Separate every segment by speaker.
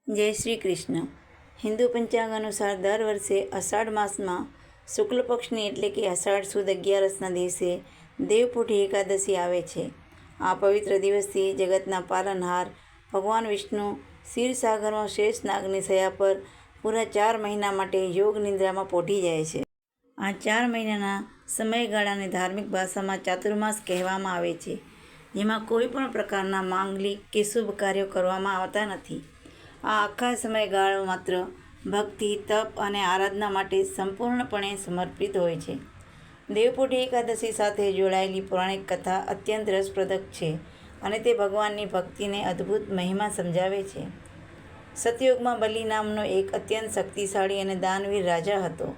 Speaker 1: જય શ્રી કૃષ્ણ. હિન્દુ પંચાંગ અનુસાર દર વર્ષે અષાઢ માસમાં શુક્લ પક્ષની એટલે કે અષાઢ સુદ 11ના દિવસે દેવપોઢી એકાદશી આવે છે. આ પવિત્ર દિવસથી જગતના પાલનહાર ભગવાન વિષ્ણુ ક્ષીરસાગરમાં શેષ નાગની સયા પર પૂરા 4 મહિના માટે યોગ નિંદ્રામાં પોઢી જાય છે. આ 4 મહિનાના સમયગાળાને ધાર્મિક ભાષામાં ચાતુર્માસ કહેવામાં આવે છે, જેમાં કોઈ પણ પ્રકારના માંગલિક કે શુભ કાર્યો કરવામાં આવતા નથી. આ આખા સમયગાળો માત્ર ભક્તિ, તપ અને આરાધના માટે સંપૂર્ણપણે સમર્પિત હોય છે. દેવપોઢી એકાદશી સાથે જોડાયેલી પૌરાણિક કથા અત્યંત રસપ્રદ છે અને તે ભગવાનની ભક્તિને અદ્ભુત મહિમા સમજાવે છે. સતયુગમાં બલિ નામનો એક અત્યંત શક્તિશાળી અને દાનવીર રાજા હતો,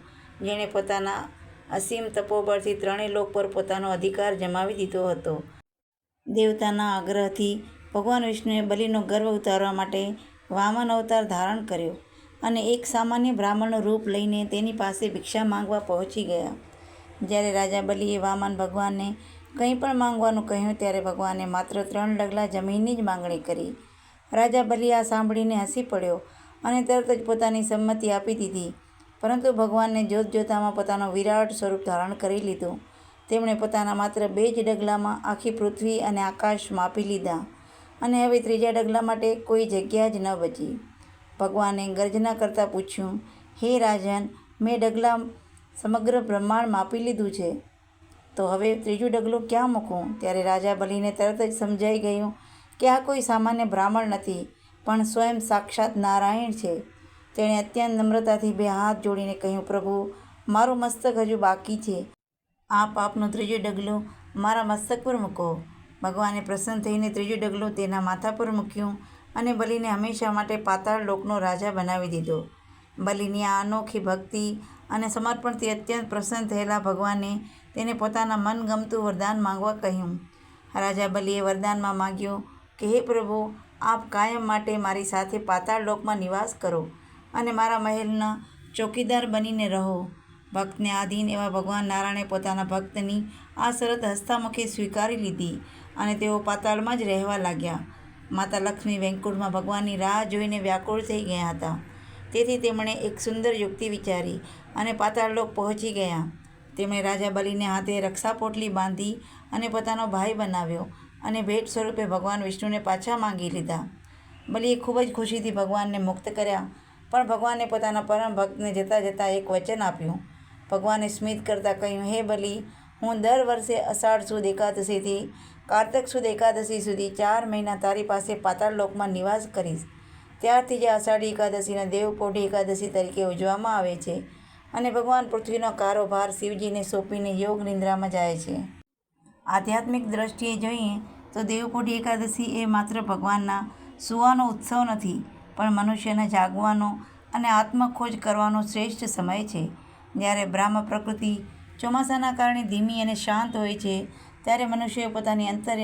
Speaker 1: જેણે પોતાના અસીમ તપોબળથી ત્રણેય લોક પર પોતાનો અધિકાર જમાવી દીધો હતો. દેવતાના આગ્રહથી ભગવાન વિષ્ણુએ બલિનો ગર્વ ઉતારવા માટે વામન અવતાર ધારણ કર્યો અને એક સામાન્ય બ્રાહ્મણનું રૂપ લઈને તેની પાસે ભિક્ષા માંગવા પહોંચી ગયા. જ્યારે રાજા બલિએ વામન ભગવાનને કંઈ પણ માંગવાનું કહ્યું ત્યારે ભગવાને માત્ર 3 ડગલા જમીનની જ માંગણી કરી. રાજા બલિ આ સાંભળીને હસી પડ્યો અને તરત જ પોતાની સંમતિ આપી દીધી. પરંતુ ભગવાનને જોતજોતામાં પોતાનું વિરાટ સ્વરૂપ ધારણ કરી લીધું. તેમણે પોતાના માત્ર 2 જ ડગલામાં આખી પૃથ્વી અને આકાશ માપી લીધા અને હવે 3જા ડગલા માટે કોઈ જગ્યા જ ન બચી. ભગવાને ગર્જના કરતાં પૂછ્યું, હે રાજન, મેં ડગલા સમગ્ર બ્રહ્માંડ માપી લીધું છે, તો હવે 3જું ડગલું ક્યાં મૂકું? ત્યારે રાજા બલિને તરત જ સમજાઈ ગયું કે આ કોઈ સામાન્ય બ્રાહ્મણ નથી, પણ સ્વયં સાક્ષાત નારાયણ છે. તેણે અત્યંત નમ્રતાથી 2 હાથ જોડીને કહ્યું, પ્રભુ, મારું મસ્તક હજુ બાકી છે. આપ આપનું 3જું ડગલું મારા મસ્તક પર મૂકો. ભગવાને પ્રસન્ન થઈને 3જું ડગલું તેના માથા પર મૂક્યું અને બલિને હંમેશા માટે પાતાળ લોકનો રાજા બનાવી દીધો. બલિની આ અનોખી ભક્તિ અને સમર્પણથી અત્યંત પ્રસન્ન થયેલા ભગવાને તેને પોતાના મનગમતું વરદાન માંગવા કહ્યું. રાજા બલિએ વરદાનમાં માંગ્યું કે હે પ્રભુ, આપ કાયમ માટે મારી સાથે પાતાળ લોકમાં નિવાસ કરો અને મારા મહેલના ચોકીદાર બનીને રહો. ભક્તને આધીન એવા ભગવાન નારાયણે પોતાના ભક્તની આ શરત હસતામુખે સ્વીકારી લીધી અને તેઓ પાતાળમાં જ રહેવા લાગ્યા. માતા લક્ષ્મી વૈકુંઠમાં ભગવાનની રાહ જોઈને વ્યાકુળ થઈ ગયા હતા. તેથી તેમણે એક સુંદર યુક્તિ વિચારી અને પાતાળલોક પહોંચી ગયા. તેમણે રાજા બલિને હાથે રક્ષા પોટલી બાંધી અને પોતાનો ભાઈ બનાવ્યો અને ભેટ સ્વરૂપે ભગવાન વિષ્ણુને પાછા માંગી લીધા. બલિએ ખૂબ જ ખુશીથી ભગવાનને મુક્ત કર્યા, પણ ભગવાને પોતાના પરમ ભક્તને જતાં જતાં એક વચન આપ્યું. ભગવાને સ્મિત કરતાં કહ્યું, હે બલિ, હું દર વર્ષે અષાઢ સુદ એકાદશીથી કારતક સુદ એકાદશી સુધી 4 મહિના તારી પાસે પાતાળ લોકમાં નિવાસ કરીશ. ત્યારથી જ અષાઢી એકાદશીને દેવપોઢી એકાદશી તરીકે ઉજવવામાં આવે છે અને ભગવાન પૃથ્વીનો કારોભાર શિવજીને સોંપીને યોગ નિંદ્રામાં જાય છે. આધ્યાત્મિક દ્રષ્ટિએ જોઈએ તો દેવપોઢી એકાદશી એ માત્ર ભગવાનના સુવાનો ઉત્સવ નથી, પણ મનુષ્યના જાગવાનો અને આત્મખોજ કરવાનો શ્રેષ્ઠ સમય છે. જ્યારે બ્રહ્મ પ્રકૃતિ ચોમાસાના કારણે ધીમી અને શાંત હોય છે, ત્યારે મનુષ્યએ પોતાની અંતર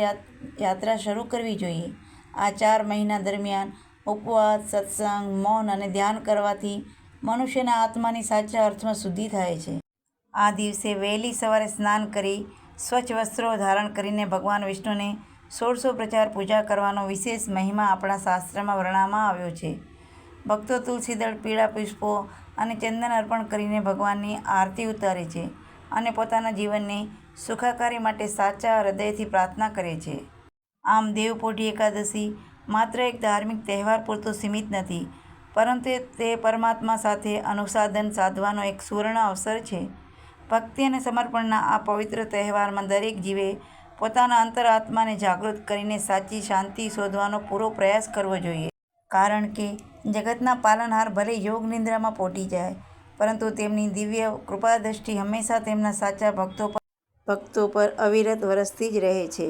Speaker 1: યાત્રા શરૂ કરવી જોઈએ. આ 4 મહિના દરમિયાન ઉપવાસ, સત્સંગ, મૌન અને ધ્યાન કરવાથી મનુષ્યના આત્માની સાચા અર્થમાં શુદ્ધિ થાય છે. આ દિવસે વહેલી સવારે સ્નાન કરી સ્વચ્છ વસ્ત્રો ધારણ કરીને ભગવાન વિષ્ણુને ષોડશોપચાર પૂજા કરવાનો વિશેષ મહિમા આપણા શાસ્ત્રમાં વર્ણવવામાં આવ્યો છે. ભક્તો તુલસીદળ, પીળા પુષ્પો અને ચંદન અર્પણ કરીને ભગવાનની આરતી ઉતારે છે અને પોતાના જીવનને સુખાકારી માટે સાચા હૃદયથી પ્રાર્થના કરે છે. આમ દેવપોઢી એકાદશી માત્ર એક ધાર્મિક તહેવાર પૂરતો સીમિત નથી, પરંતુ તે પરમાત્મા સાથે અનુસંધાન સાધવાનો એક સુવર્ણ અવસર છે. ભક્તિ અને સમર્પણના આ પવિત્ર તહેવારમાં દરેક જીવે પોતાના અંતરાત્માને જાગૃત કરીને સાચી શાંતિ શોધવાનો પૂરો પ્રયાસ કરવો જોઈએ. કારણ કે જગતના પાલનહાર ભલે યોગ નિંદ્રામાં પોઢી જાય, પરંતુ તેમની દિવ્ય કૃપાદ્રષ્ટિ હંમેશા તેમના સાચા ભક્તો પર અવિરત વરસતી જ રહે છે.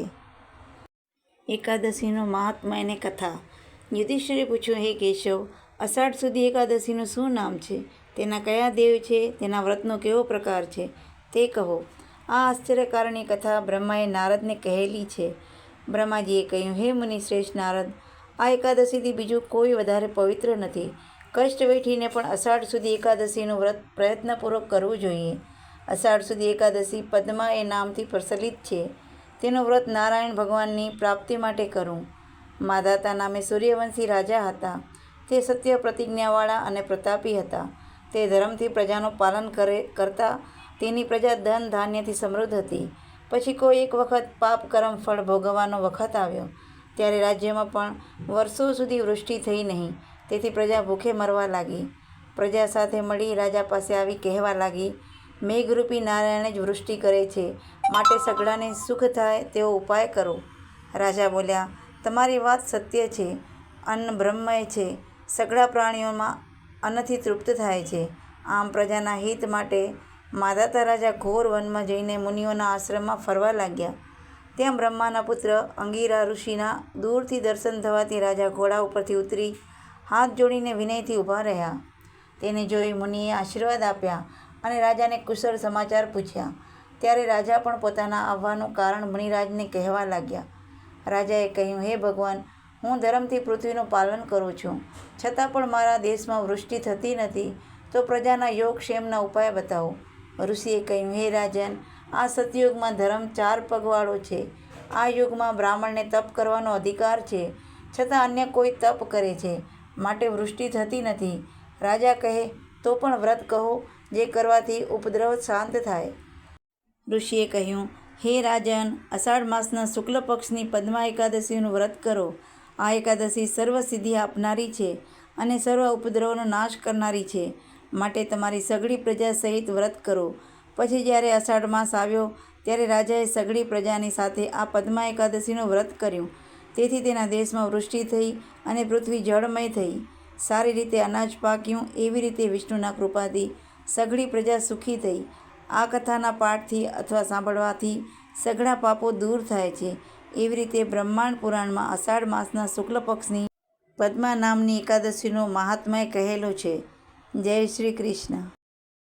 Speaker 1: એકાદશીનું મહાત્મ્ય અને કથા. યુધિષ્ઠિરે પૂછ્યું, હે કેશવ, અષાઢ સુધી એકાદશીનું શું નામ છે? તેના કયા દેવ છે? તેના વ્રતનો કેવો પ્રકાર છે? તે કહો. આ આશ્ચર્યકારની કથા બ્રહ્માએ નારદને કહેલી છે. બ્રહ્માજીએ કહ્યું, હે મુનિ શ્રેષ્ઠ નારદ, આ એકાદશીથી બીજું કોઈ વધારે પવિત્ર નથી. કષ્ટ વેઠીને પણ અષાઢ સુધી એકાદશીનું વ્રત પ્રયત્નપૂર્વક કરવું જોઈએ. અષાઢ સુધી એકાદશી પદ્મા એ નામથી પ્રચલિત છે. તેનું વ્રત નારાયણ ભગવાનની પ્રાપ્તિ માટે કરવું. માધાતા નામે સૂર્યવંશી રાજા હતા. તે સત્ય પ્રતિજ્ઞાવાળા અને પ્રતાપી હતા. તે ધર્મથી પ્રજાનું પાલન કરતા તેની પ્રજા ધન ધાન્યથી સમૃદ્ધ હતી. પછી કોઈ એક વખત પાપ કર્મ ફળ ભોગવવાનો વખત આવ્યો. ત્યારે રાજ્યમાં પણ વર્ષો સુધી વૃષ્ટિ થઈ નહીં. તેથી પ્રજા ભૂખે મરવા લાગી. પ્રજા સાથે મળી રાજા પાસે આવી કહેવા લાગી, મેઘરૂપી નારાયણ જ વૃષ્ટિ કરે છે, માટે સઘળાને સુખ થાય તેવો ઉપાય કરો. રાજા બોલ્યા, તમારી વાત સત્ય છે. અન્ન બ્રહ્મમય છે. સઘળા પ્રાણીઓમાં અન્નથી તૃપ્ત થાય છે. આમ પ્રજાના હિત માટે માધાતા રાજા ઘોર વનમાં જઈને મુનિઓના આશ્રમમાં ફરવા લાગ્યા. ત્યાં બ્રહ્માના પુત્ર અંગિરા ઋષિના દૂરથી દર્શન થવાથી રાજા ઘોડા ઉપરથી ઉતરી હાથ જોડીને વિનયથી ઊભા રહ્યા. તેને જોઈ મુનિએ આશીર્વાદ આપ્યા અને રાજાને કુશળ સમાચાર પૂછ્યા. ત્યારે રાજા પણ પોતાના આવવાનું કારણ મુનિરાજને કહેવા લાગ્યા. રાજાએ કહ્યું, હે ભગવાન, હું ધર્મથી પૃથ્વીનું પાલન કરું છું, છતાં પણ મારા દેશમાં વૃષ્ટિ થતી નથી, તો પ્રજાના યોગક્ષેમના ઉપાય બતાવો. ઋષિએ કહ્યું, હે રાજન, આ સતયુગમાં ધર્મ 4 પગવાળો છે. આ યુગમાં બ્રાહ્મણને તપ કરવાનો અધિકાર છે, છતાં અન્ય કોઈ તપ કરે છે, માટે વૃષ્ટિ થતી નથી. રાજા કહે, તો પણ વ્રત કહો, જે કરવાથી ઉપદ્રવ શાંત થાય. ઋષિએ કહ્યું, હે રાજન, અષાઢ માસના શુક્લ પક્ષની પદ્મા એકાદશીનું વ્રત કરો. આ એકાદશી સર્વ સિદ્ધિ આપનારી છે અને સર્વ ઉપદ્રવનો નાશ કરનારી છે, માટે તમારી સઘળી પ્રજા સહિત વ્રત કરો. પછી જ્યારે અષાઢ માસ આવ્યો ત્યારે રાજાએ સઘળી પ્રજાની સાથે આ પદ્મા એકાદશીનું વ્રત કર્યું. તેથી તેના દેશમાં વૃષ્ટિ થઈ અને પૃથ્વી જળમય થઈ. સારી રીતે અનાજ પાક્યું. એવી રીતે વિષ્ણુના કૃપાથી સઘળી પ્રજા સુખી થઈ. આ કથાના પાઠથી અથવા સાંભળવાથી સઘળા પાપો દૂર થાય છે. એવી રીતે બ્રહ્માંડ પુરાણમાં અષાઢ માસના શુક્લ પક્ષની પદ્મા નામની એકાદશીનું મહાત્મ્ય કહેલું છે. જય શ્રી કૃષ્ણ.